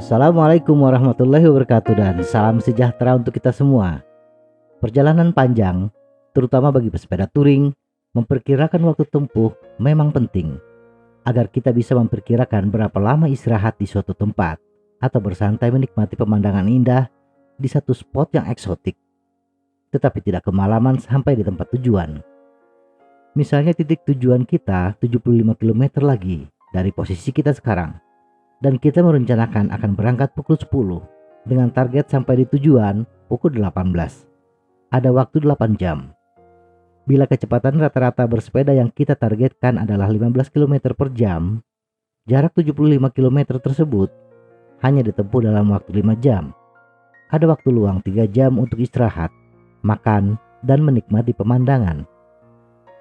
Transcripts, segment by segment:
Assalamualaikum warahmatullahi wabarakatuh dan salam sejahtera untuk kita semua. Perjalanan panjang, terutama bagi pesepeda touring, memperkirakan waktu tempuh memang penting agar kita bisa memperkirakan berapa lama istirahat di suatu tempat atau bersantai menikmati pemandangan indah di satu spot yang eksotik, tetapi tidak kemalaman sampai di tempat tujuan. Misalnya titik tujuan kita 75 km lagi dari posisi kita sekarang, dan kita merencanakan akan berangkat pukul 10 dengan target sampai di tujuan pukul 18. Ada waktu 8 jam. Bila kecepatan rata-rata bersepeda yang kita targetkan adalah 15 km per jam, jarak 75 km tersebut hanya ditempuh dalam waktu 5 jam. Ada waktu luang 3 jam untuk istirahat, makan, dan menikmati pemandangan.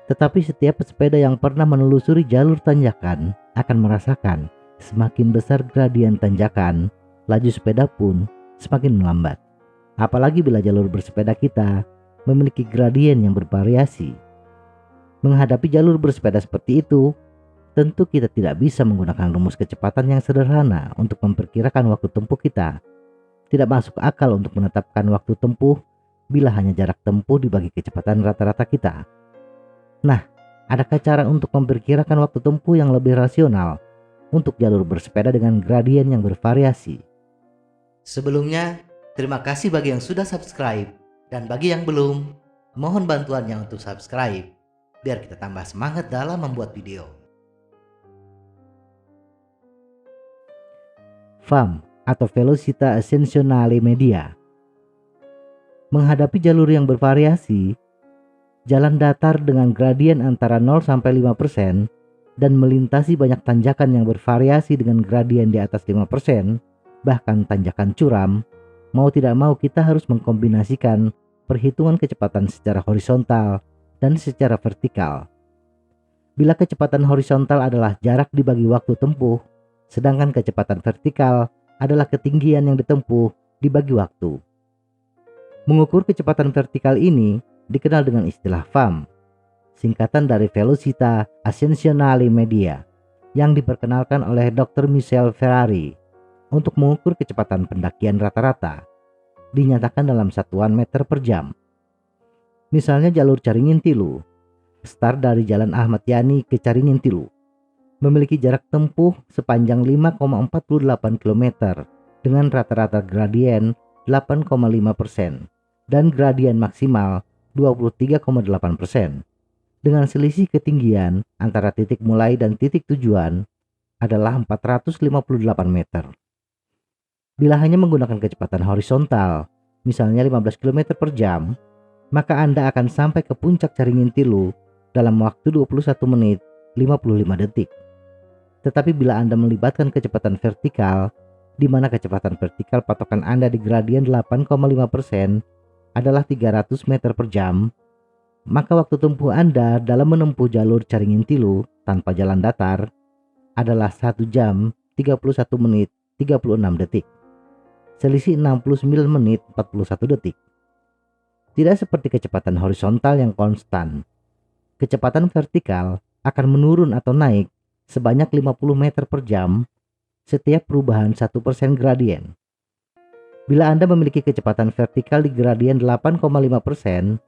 Tetapi setiap pesepeda yang pernah menelusuri jalur tanjakan akan merasakan semakin besar gradien tanjakan, laju sepeda pun semakin melambat. Apalagi bila jalur bersepeda kita memiliki gradien yang bervariasi. Menghadapi jalur bersepeda seperti itu, tentu kita tidak bisa menggunakan rumus kecepatan yang sederhana untuk memperkirakan waktu tempuh kita. Tidak masuk akal untuk menetapkan waktu tempuh bila hanya jarak tempuh dibagi kecepatan rata-rata kita. Nah, adakah cara untuk memperkirakan waktu tempuh yang lebih rasional untuk jalur bersepeda dengan gradien yang bervariasi? Sebelumnya, terima kasih bagi yang sudah subscribe, dan bagi yang belum, mohon bantuannya untuk subscribe biar kita tambah semangat dalam membuat video. VAM atau Velocità Ascensionale Media. Menghadapi jalur yang bervariasi, jalan datar dengan gradien antara 0 sampai 5% dan melintasi banyak tanjakan yang bervariasi dengan gradien di atas 5%, bahkan tanjakan curam, mau tidak mau kita harus mengkombinasikan perhitungan kecepatan secara horizontal dan secara vertikal. Bila kecepatan horizontal adalah jarak dibagi waktu tempuh, sedangkan kecepatan vertikal adalah ketinggian yang ditempuh dibagi waktu. Mengukur kecepatan vertikal ini dikenal dengan istilah VAM, singkatan dari Velocità Ascensionale Media, yang diperkenalkan oleh Dr. Michel Ferrari untuk mengukur kecepatan pendakian rata-rata, dinyatakan dalam satuan meter per jam. Misalnya jalur Caringin Tilu, start dari Jalan Ahmad Yani ke Caringin Tilu, memiliki jarak tempuh sepanjang 5,48 km dengan rata-rata gradien 8,5% dan gradien maksimal 23,8%. Dengan selisih ketinggian antara titik mulai dan titik tujuan adalah 458 meter. Bila hanya menggunakan kecepatan horizontal, misalnya 15 km per jam, maka Anda akan sampai ke puncak Caringin Tilu dalam waktu 21 menit 55 detik. Tetapi bila Anda melibatkan kecepatan vertikal, di mana kecepatan vertikal patokan Anda di gradien 8,5% adalah 300 meter per jam, maka waktu tempuh Anda dalam menempuh jalur Caringin Tilu tanpa jalan datar adalah 1 jam 31 menit 36 detik. Selisih 69 menit 41 detik. Tidak seperti kecepatan horizontal yang konstan. Kecepatan vertikal akan menurun atau naik sebanyak 50 meter per jam setiap perubahan 1% gradien. Bila Anda memiliki kecepatan vertikal di gradien 8,5%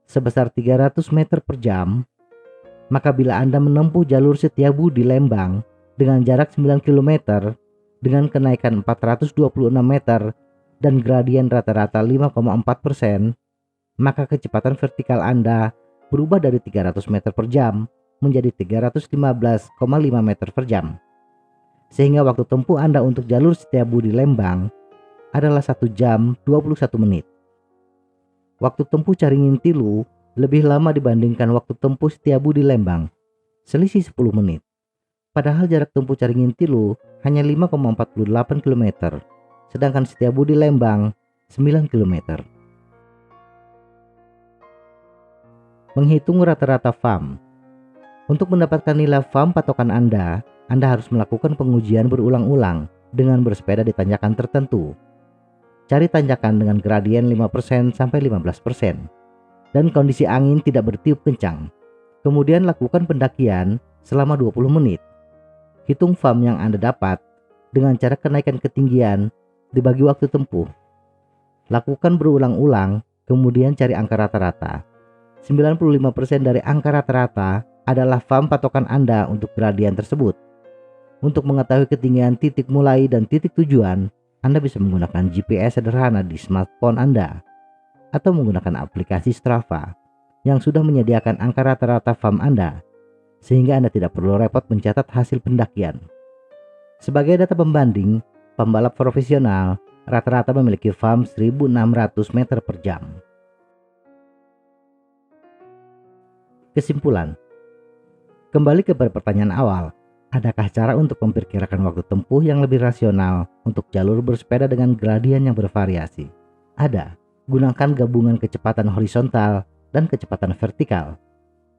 sebesar 300 meter per jam, maka bila Anda menempuh jalur Setiabu di Lembang dengan jarak 9 km dengan kenaikan 426 meter dan gradien rata-rata 5,4%, maka kecepatan vertikal Anda berubah dari 300 meter per jam menjadi 315,5 meter per jam. Sehingga waktu tempuh Anda untuk jalur Setiabu di Lembang adalah 1 jam 21 menit. Waktu tempuh Caringin Tilu lebih lama dibandingkan waktu tempuh Setiabu di Lembang, selisih 10 menit. Padahal jarak tempuh Caringin Tilu hanya 5,48 km, sedangkan Setiabu di Lembang 9 km. Menghitung rata-rata VAM. Untuk mendapatkan nilai VAM patokan Anda harus melakukan pengujian berulang-ulang dengan bersepeda di tanjakan tertentu. Cari tanjakan dengan gradien 5% sampai 15% dan kondisi angin tidak bertiup kencang. Kemudian lakukan pendakian selama 20 menit. Hitung VAM yang Anda dapat dengan cara kenaikan ketinggian dibagi waktu tempuh. Lakukan berulang-ulang, kemudian cari angka rata-rata. 95% dari angka rata-rata adalah VAM patokan Anda untuk gradien tersebut. Untuk mengetahui ketinggian titik mulai dan titik tujuan, Anda bisa menggunakan GPS sederhana di smartphone Anda atau menggunakan aplikasi Strava yang sudah menyediakan angka rata-rata VAM Anda, sehingga Anda tidak perlu repot mencatat hasil pendakian. Sebagai data pembanding, pembalap profesional rata-rata memiliki VAM 1.600 meter per jam. Kesimpulan. Kembali kepada pertanyaan awal, adakah cara untuk memperkirakan waktu tempuh yang lebih rasional untuk jalur bersepeda dengan gradien yang bervariasi? Ada. Gunakan gabungan kecepatan horizontal dan kecepatan vertikal.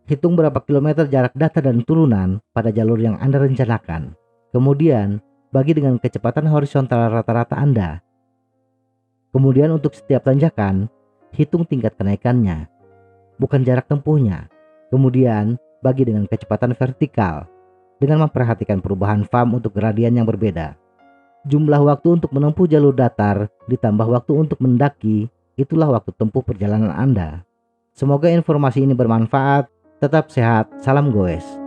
Hitung berapa kilometer jarak datar dan turunan pada jalur yang Anda rencanakan. Kemudian, bagi dengan kecepatan horizontal rata-rata Anda. Kemudian untuk setiap tanjakan, hitung tingkat kenaikannya, bukan jarak tempuhnya. Kemudian, bagi dengan kecepatan vertikal, dengan memperhatikan perubahan VAM untuk gradien yang berbeda. Jumlah waktu untuk menempuh jalur datar ditambah waktu untuk mendaki, itulah waktu tempuh perjalanan Anda. Semoga informasi ini bermanfaat. Tetap sehat, salam goes.